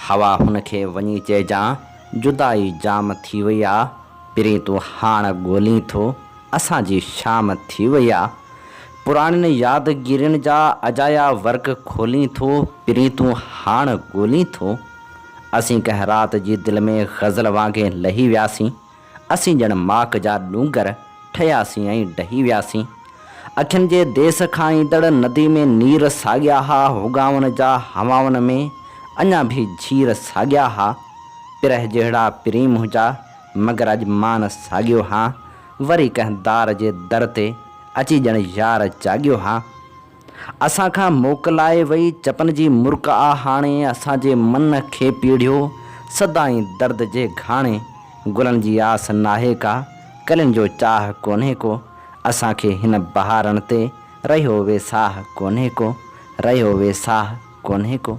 हवा हुनखे वञी चइजां जुदाई जाम थी वई आहे, पिरी तूं हाण ॻोल्हीं थो असांजी शाम थी वई आहे। पुराणियुनि यादगिरियुनि जा अजाया वर्क खोलीं थो, पिरी तूं हाण ॻोल्हीं थो। असीं कंहिं राति जी दिलि में ग़ज़ल वांगुरु लही वियासीं, असीं ॼण माक जा ॾूंगर ठहियासीं ऐं ढही वियासीं। अखियुनि जे देस खां ईंदड़ नदी में नीर साॻिया हा, हुगाउनि जा हवाउनि में अञा भी झीर साॻिया हा। पिरह जहिड़ा पिरी मुंहिंजा मगर अॼु मान साॻियो हा, वरी कंहिं दार जे दर ते अची ॼण यार जाॻियो हा। असां खां मोकिलाए वई चपन जी मुर्क आ हाणे, असांजे मन खे पीढ़ियो सदाईं दर्द जे घाणे। गुलनि जी आस नाहे का, कलियुनि जो चाह कोन्हे को, असांखे हिन बहारनि ते रहियो वेसाह कोन्हे को, रहियो वेसाह कोन्हे को।